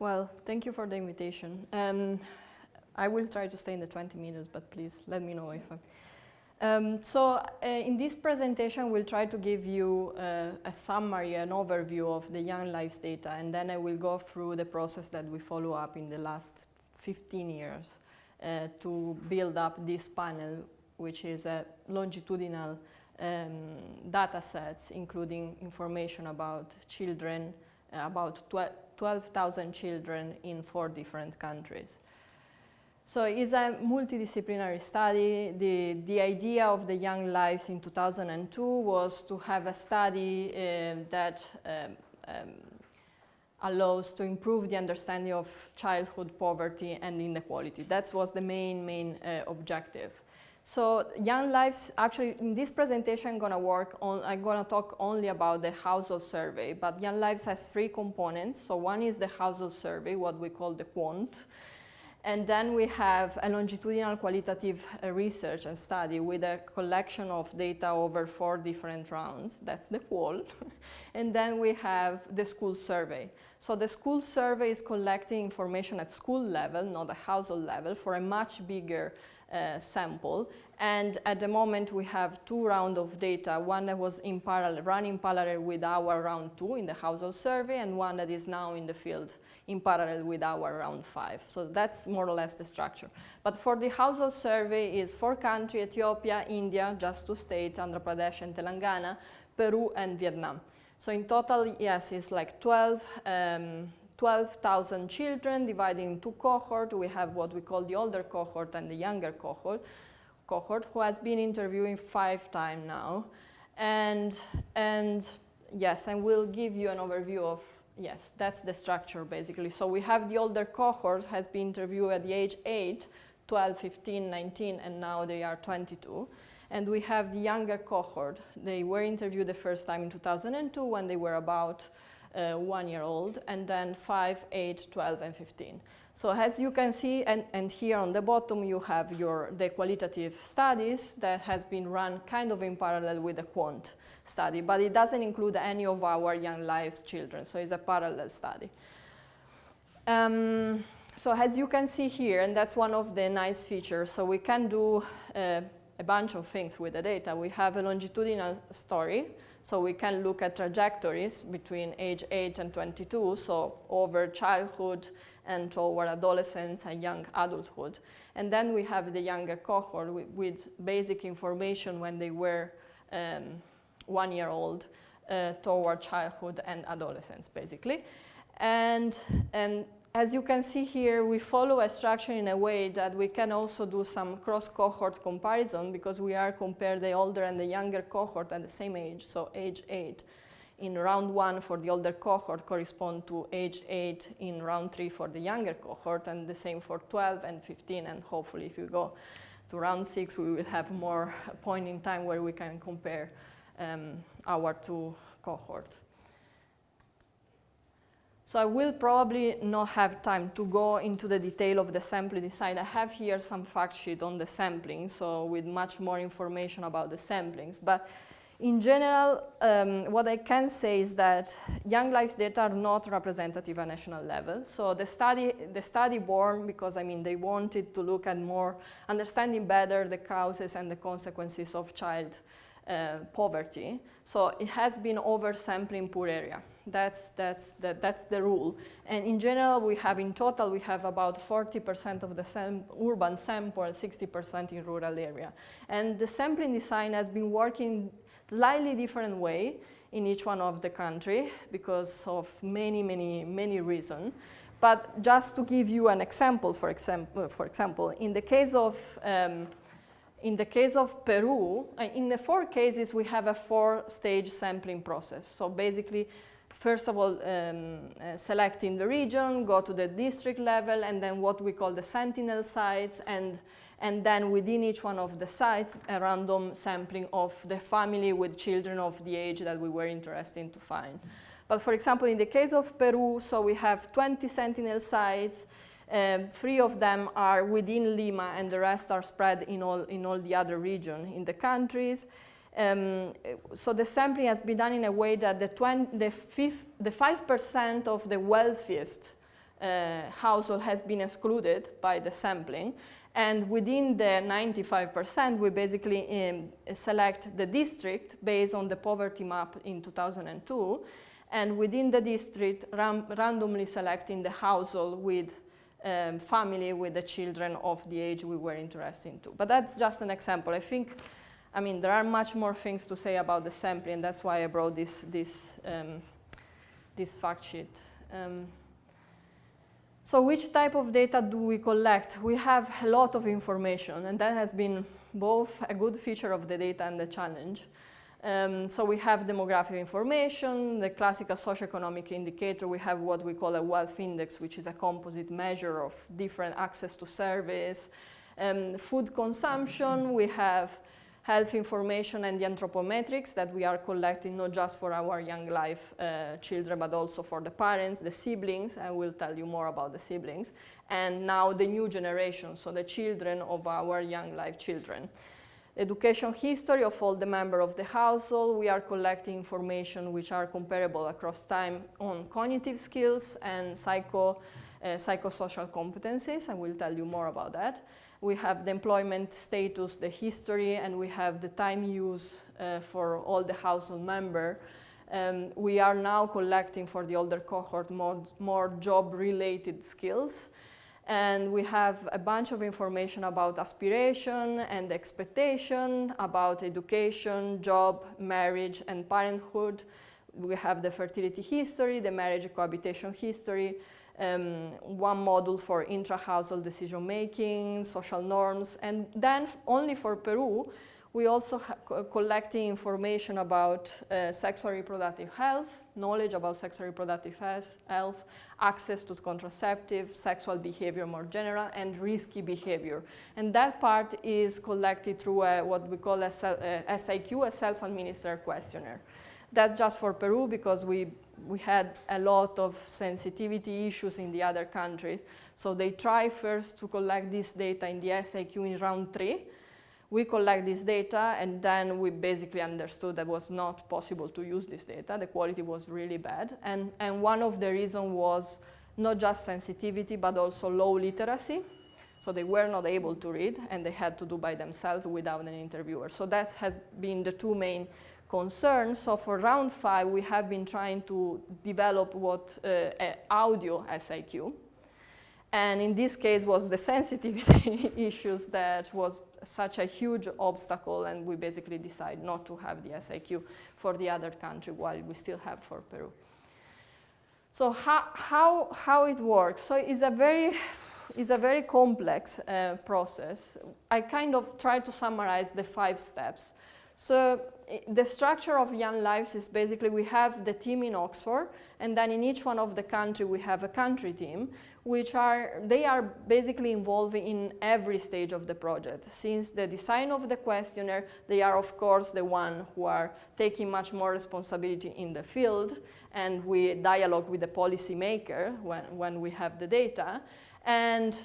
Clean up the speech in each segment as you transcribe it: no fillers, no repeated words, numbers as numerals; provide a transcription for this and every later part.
Well, thank you for the invitation. I will try to stay in the 20 minutes, but please let me know if I'm... in this presentation, we'll try to give you a summary, an overview of the Young Lives data, and then I will go through the process that we follow up in the last 15 years to build up this panel, which is a longitudinal data sets, including information about children, about 12,000 children in 4 different countries. So it's a multidisciplinary study. The idea of the Young Lives in 2002 was to have a study that allows to improve the understanding of childhood poverty and inequality. That was the main objective. So Young Lives, actually in this presentation I'm gonna talk only about the household survey, but Young Lives has 3 components. So one is the household survey, what we call the quant. And then we have a longitudinal qualitative research and study with a collection of data over 4 different rounds. That's the qual. And then we have the school survey. So the school survey is collecting information at school level, not a household level, for a much bigger sample. And at the moment we have 2 rounds of data, one that was in parallel, run in parallel with our round 2 in the household survey, and one that is now in the field in parallel with our round 5. So that's more or less the structure. But for the household survey is 4 countries, Ethiopia, India, just 2 states, Andhra Pradesh and Telangana, Peru and Vietnam. So in total, yes, it's like 12,000 children divided into 2 cohorts. We have what we call the older cohort and the younger cohort who has been interviewing 5 times now. And yes, and we'll give you an overview of, yes, that's the structure basically. So we have the older cohort has been interviewed at the age 8, 12, 15, 19, and now they are 22. And we have the younger cohort. They were interviewed the first time in 2002 when they were about 1 year old, and then 5, 8, 12, and 15. So as you can see, and here on the bottom you have the qualitative studies that has been run kind of in parallel with the quant study, but it doesn't include any of our Young Lives children, so it's a parallel study. So as you can see here, and that's one of the nice features, so we can do a bunch of things with the data. We have a longitudinal story, so we can look at trajectories between age 8 and 22, so over childhood and toward adolescence and young adulthood. And then we have the younger cohort with basic information when they were 1 year old toward childhood and adolescence, basically. And as you can see here, we follow a structure in a way that we can also do some cross-cohort comparison, because we are compare the older and the younger cohort at the same age, so age 8 in round 1 for the older cohort correspond to age 8 in round 3 for the younger cohort, and the same for 12 and 15, and hopefully if you go to round 6 we will have more point in time where we can compare our 2 cohorts. So I will probably not have time to go into the detail of the sampling design. I have here some fact sheet on the sampling, so with much more information about the samplings. But in general, what I can say is that Young Lives data are not representative at national level. So the study born because, I mean, they wanted to look at more, understanding better the causes and the consequences of child poverty. So it has been oversampling poor area. That's the rule. And in general, we have in total, we have about 40% of the urban sample, 60% in rural area. And the sampling design has been working slightly different way in each one of the country because of many reasons. But just to give you an example, for example, in the case of Peru, in the 4 cases, we have a 4-stage sampling process. So basically, first of all, selecting the region, go to the district level, and then what we call the sentinel sites, and then within each one of the sites, a random sampling of the family with children of the age that we were interested to find. But for example, in the case of Peru, so we have 20 sentinel sites, 3 of them are within Lima, and the rest are spread in all the other regions in the countries. So the sampling has been done in a way that the 5% of the wealthiest household has been excluded by the sampling. And within the 95%, we basically select the district based on the poverty map in 2002. And within the district, randomly selecting the household with family with the children of the age we were interested in. But that's just an example. I mean, there are much more things to say about the sampling. That's why I brought this fact sheet. So which type of data do we collect? We have a lot of information, and that has been both a good feature of the data and the challenge. So we have demographic information, the classical socioeconomic indicator. We have what we call a wealth index, which is a composite measure of different access to service. Food consumption, we have health information and the anthropometrics that we are collecting not just for our young life children, but also for the parents, the siblings. I will tell you more about the siblings. And now the new generation, so the children of our young life children. Education history of all the members of the household. We are collecting information which are comparable across time on cognitive skills and psychosocial competencies. I will tell you more about that. We have the employment status, the history, and we have the time use for all the household members. We are now collecting for the older cohort more job-related skills. And we have a bunch of information about aspiration and expectation, about education, job, marriage, and parenthood. We have the fertility history, the marriage cohabitation history, one module for intra-household decision-making, social norms, and then only for Peru, we also collecting information about sexual reproductive health, knowledge about sexual reproductive health, access to contraceptive, sexual behavior more general, and risky behavior. And that part is collected through what we call a SIQ, a self-administered questionnaire. That's just for Peru because we had a lot of sensitivity issues in the other countries. So they try first to collect this data in the SIQ in round 3. We collect this data, and then we basically understood that it was not possible to use this data. The quality was really bad. And one of the reasons was not just sensitivity, but also low literacy. So they were not able to read, and they had to do by themselves without an interviewer. So that has been the two main concerns. So for round 5, we have been trying to develop what audio SIQ. And in this case was the sensitivity issues that was such a huge obstacle, and we basically decided not to have the SIQ for the other country while we still have for Peru. So how it works? So it's a very complex process. I kind of try to summarize the 5 steps. So the structure of Young Lives is basically we have the team in Oxford, and then in each one of the country we have a country team, they are basically involved in every stage of the project. Since the design of the questionnaire, they are of course the one who are taking much more responsibility in the field, and we dialogue with the policymaker when we have the data, and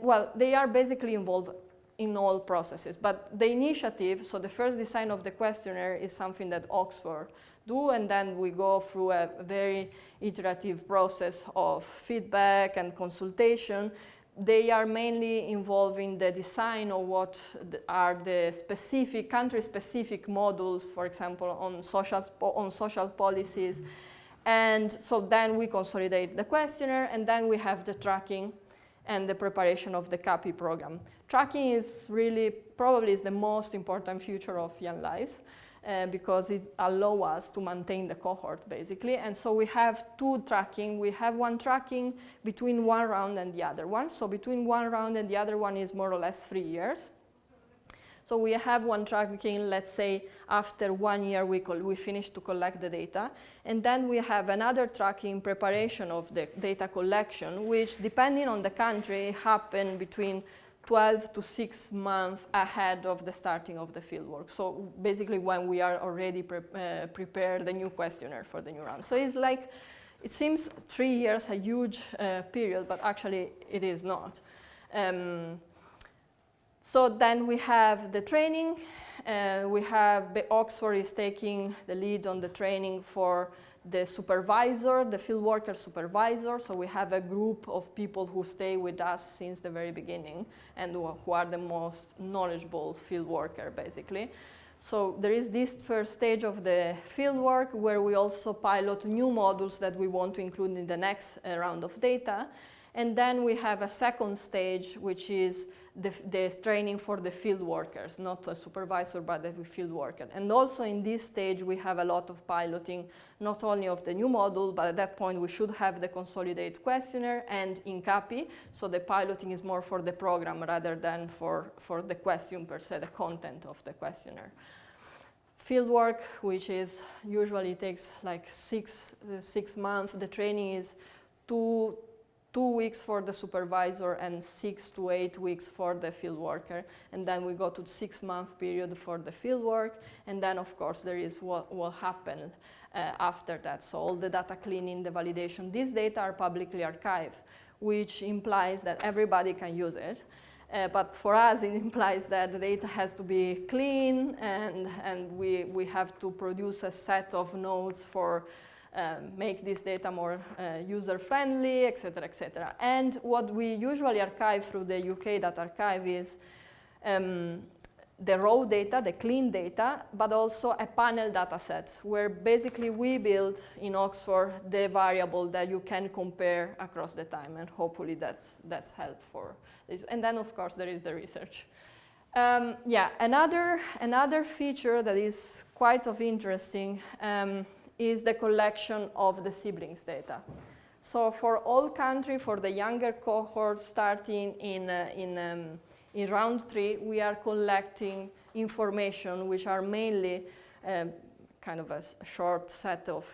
well, they are basically involved in all processes. But the initiative, so the first design of the questionnaire is something that Oxford do, and then we go through a very iterative process of feedback and consultation. They are mainly involved in the design of what are the specific, country-specific modules, for example, on social policies. And so then we consolidate the questionnaire, and then we have the tracking and the preparation of the CAPI program. Tracking is really, probably is the most important feature of Young Lives because it allows us to maintain the cohort, basically. And so we have 2 tracking. We have one tracking between one round and the other one. So between one round and the other one is more or less 3 years. So we have one tracking, let's say, after 1 year we finish to collect the data. And then we have another tracking preparation of the data collection, which depending on the country happen between 12 to 6 months ahead of the starting of the fieldwork. So basically when we are already prepare the new questionnaire for the new round. So it's like, it seems 3 years a huge period, but actually it is not. So then we have the training. We have Oxford is taking the lead on the training for the supervisor, the field worker supervisor. So we have a group of people who stay with us since the very beginning and who are the most knowledgeable field worker, basically. So there is this first stage of the field work where we also pilot new modules that we want to include in the next round of data. And then we have a second stage, which is the training for the field workers, not a supervisor, but the field worker. And also in this stage, we have a lot of piloting, not only of the new module, but at that point, we should have the consolidated questionnaire and in CAPI. So the piloting is more for the program rather than for the question per se, the content of the questionnaire. Fieldwork, which is usually takes like six months. The training is two weeks for the supervisor and 6 to 8 weeks for the field worker. And then we go to 6-month period for the field work. And then, of course, there is what will happen after that. So all the data cleaning, the validation, these data are publicly archived, which implies that everybody can use it. But for us, it implies that the data has to be clean, and we have to produce a set of nodes for make this data more user-friendly, et cetera, et cetera. And what we usually archive through the UK Data Archive is the raw data, the clean data, but also a panel data set, where basically we build in Oxford the variable that you can compare across the time, and hopefully that's helpful for this. And then, of course, there is the research. Yeah, another feature that is quite of interesting is the collection of the siblings data. So for all countries, for the younger cohort starting in round 3, we are collecting information which are mainly kind of a short set of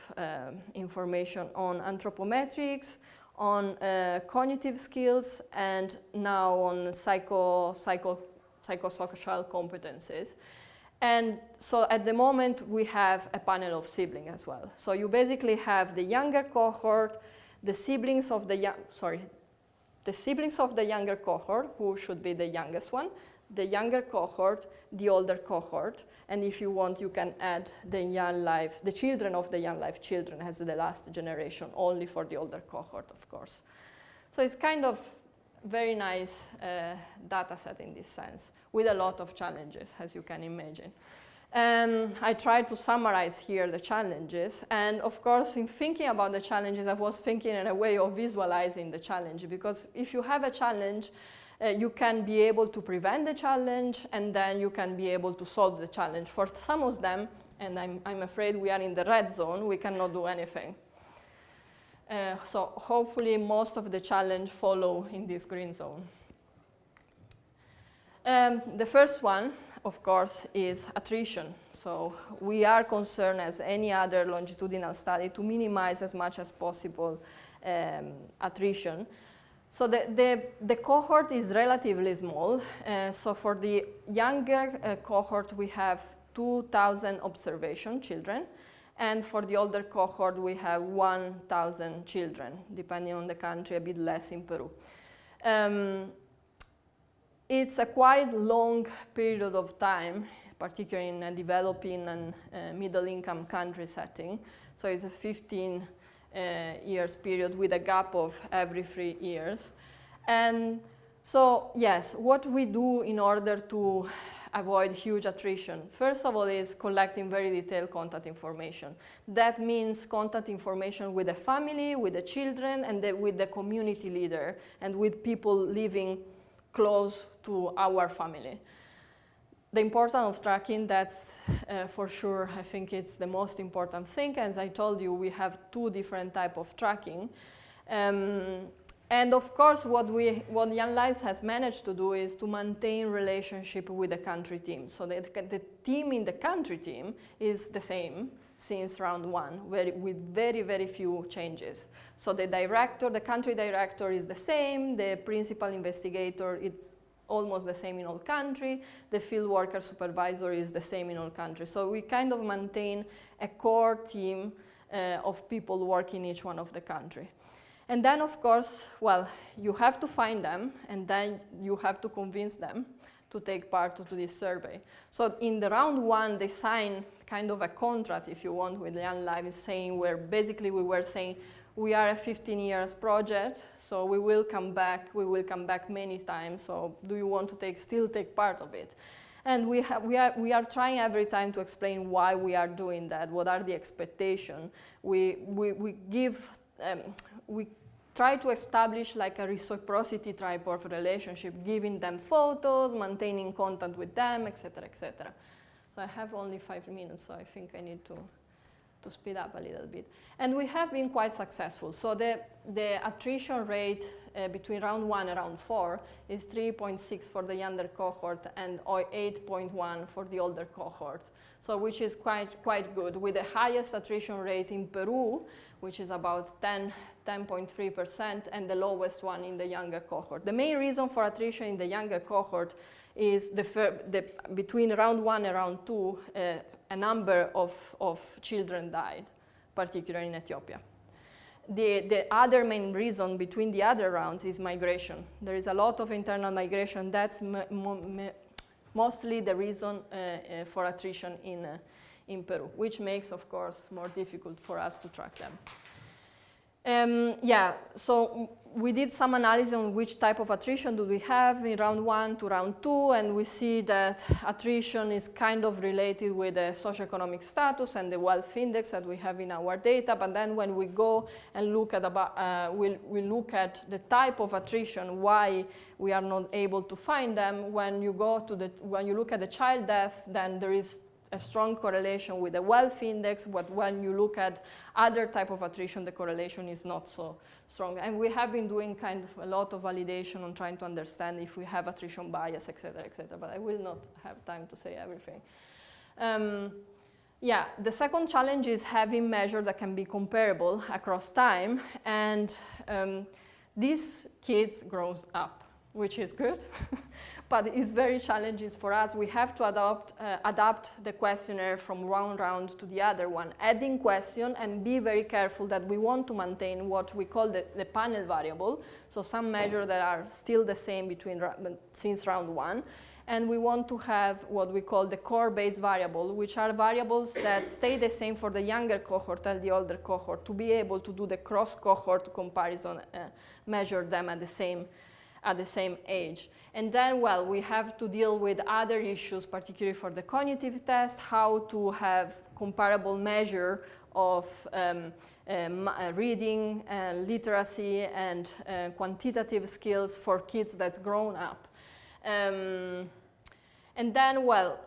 information on anthropometrics, on cognitive skills, and now on psychosocial competencies. And so at the moment, we have a panel of siblings as well. So you basically have the younger cohort, the siblings of the younger cohort, who should be the youngest one, the younger cohort, the older cohort, and if you want, you can add the young life, the children of the young life children as the last generation, only for the older cohort, of course. So it's kind of very nice data set in this sense, with a lot of challenges, as you can imagine. I tried to summarize here the challenges, and of course, in thinking about the challenges, I was thinking in a way of visualizing the challenge, because if you have a challenge, you can be able to prevent the challenge, and then you can be able to solve the challenge. For some of them, and I'm afraid we are in the red zone, we cannot do anything. So hopefully most of the challenge follow in this green zone. The first one, of course, is attrition. So we are concerned, as any other longitudinal study, to minimize as much as possible attrition. So the cohort is relatively small. So for the younger cohort, we have 2,000 observation children. And for the older cohort, we have 1,000 children, depending on the country, a bit less in Peru. It's a quite long period of time, particularly in a developing and middle-income country setting. So it's a 15 years period with a gap of every 3 years. And so, yes, what we do in order to avoid huge attrition, first of all, is collecting very detailed contact information. That means contact information with the family, with the children, and with the community leader, and with people living close to our family. The importance of tracking, that's for sure, I think it's the most important thing. As I told you, we have 2 different types of tracking. And of course, what Young Lives has managed to do is to maintain relationship with the country team. So the team in the country team is the same since round 1, with very, very few changes. So the country director is the same, the principal investigator, it's almost the same in all country, the field worker supervisor is the same in all countries. So we kind of maintain a core team of people working in each one of the country. And then, of course, well, you have to find them, and then you have to convince them to take part to this survey. So in the round 1, they signed kind of a contract, if you want, with Young Lives, saying where basically we were saying we are a 15 years project, so we will come back many times, so do you want to still take part of it? And we are trying every time to explain why we are doing that, what are the expectations. We try to establish like a reciprocity type of relationship, giving them photos, maintaining contact with them, etc., etc. So I have only 5 minutes, so I think I need to speed up a little bit. And we have been quite successful. So the attrition rate between round 1 and round 4 is 3.6 for the younger cohort and 8.1 for the older cohort. So which is quite good, with the highest attrition rate in Peru, which is about 10.3%, and the lowest one in the younger cohort. The main reason for attrition in the younger cohort is between round 1 and round 2, a number of children died, particularly in Ethiopia. The other main reason between the other rounds is migration. There is a lot of internal migration. That's mostly the reason for attrition in Peru, which makes, of course, more difficult for us to track them. Yeah, so we did some analysis on which type of attrition do we have in round 1 to round 2, and we see that attrition is kind of related with the socioeconomic status and the wealth index that we have in our data. But then when we go and look at we look at the type of attrition, why we are not able to find them. When you look at the child death, then there is a strong correlation with the wealth index, but when you look at other type of attrition, the correlation is not so strong. And we have been doing kind of a lot of validation on trying to understand if we have attrition bias, et cetera, but I will not have time to say everything. Yeah, the second challenge is having measures that can be comparable across time, and these kids grow up, which is good. But it's very challenging for us. We have to adapt the questionnaire from one round to the other one, adding question, and be very careful that we want to maintain what we call the panel variable, so some measures that are still the same since round 1. And we want to have what we call the core-based variable, which are variables that stay the same for the younger cohort and the older cohort, to be able to do the cross-cohort comparison, measure them at the same age. And then, well, we have to deal with other issues, particularly for the cognitive test, how to have comparable measure of reading, literacy, and quantitative skills for kids that's grown up. And then, well,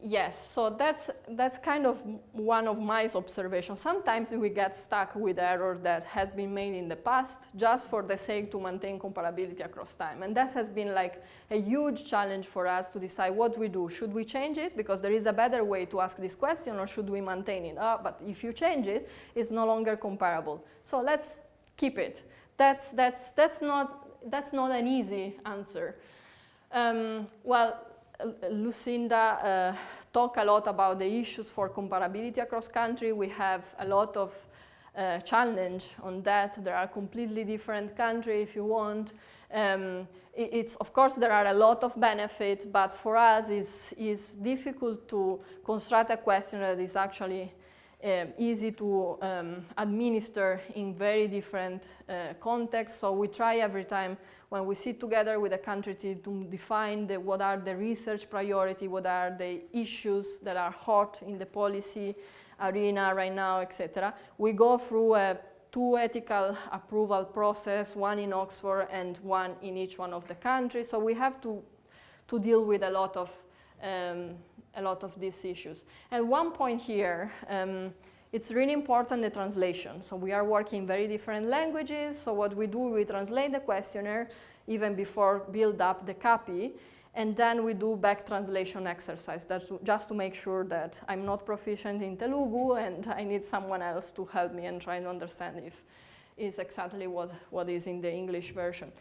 yes, so that's kind of one of my observations. Sometimes we get stuck with error that has been made in the past just for the sake to maintain comparability across time. And that has been like a huge challenge for us to decide what we do. Should we change it because there is a better way to ask this question, or should we maintain it? But if you change it, it's no longer comparable. So let's keep it. That's not an easy answer. Well, Lucinda talked a lot about the issues for comparability across country. We have a lot of challenge on that. There are completely different countries if you want. It's, of course, there are a lot of benefits, but for us it's difficult to construct a question that is actually easy to administer in very different contexts. So we try every time when we sit together with a country to define what are the research priority, what are the issues that are hot in the policy arena right now, etc. We go through a 2 ethical approval process, one in Oxford and one in each one of the countries. So we have to deal with a lot of these issues. And one point here, it's really important, the translation. So we are working in very different languages. So what we do, we translate the questionnaire even before build up the CAPI, and then we do back translation exercise. That's just to make sure that I'm not proficient in Telugu and I need someone else to help me and try to understand if it's exactly what is in the English version.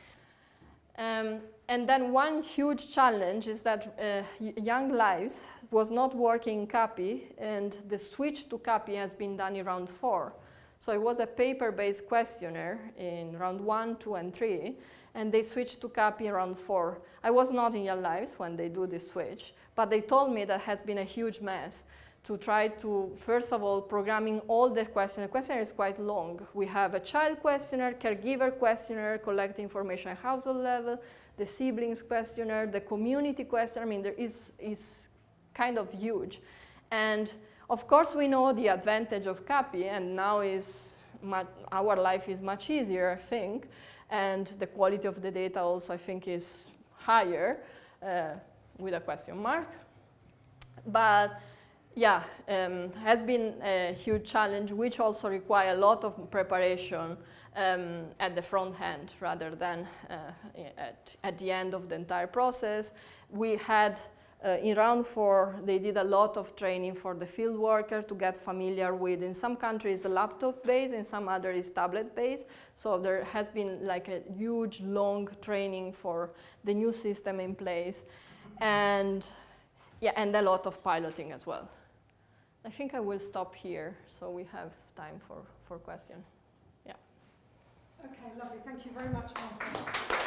And then one huge challenge is that Young Lives was not working in CAPI, and the switch to CAPI has been done in round 4. So it was a paper-based questionnaire in round 1, 2, and 3, and they switched to CAPI around 4. I was not in Young Lives when they do this switch, but they told me that has been a huge mess to try to, first of all, programming all the questionnaire. The questionnaire is quite long. We have a child questionnaire, caregiver questionnaire, collect information at household level, the siblings questionnaire, the community questionnaire. I mean, there is kind of huge. And of course, we know the advantage of CAPI, and now our life is much easier, I think, and the quality of the data also, I think, is higher, with a question mark. But yeah, has been a huge challenge, which also require a lot of preparation at the front end rather than at the end of the entire process. We had, in round 4, they did a lot of training for the field worker to get familiar with, in some countries, laptop-based, in some others, tablet-based. So there has been like a huge, long training for the new system in place. And yeah, and a lot of piloting as well. I think I will stop here, so we have time for questions. Yeah. Okay, lovely. Thank you very much, Marta.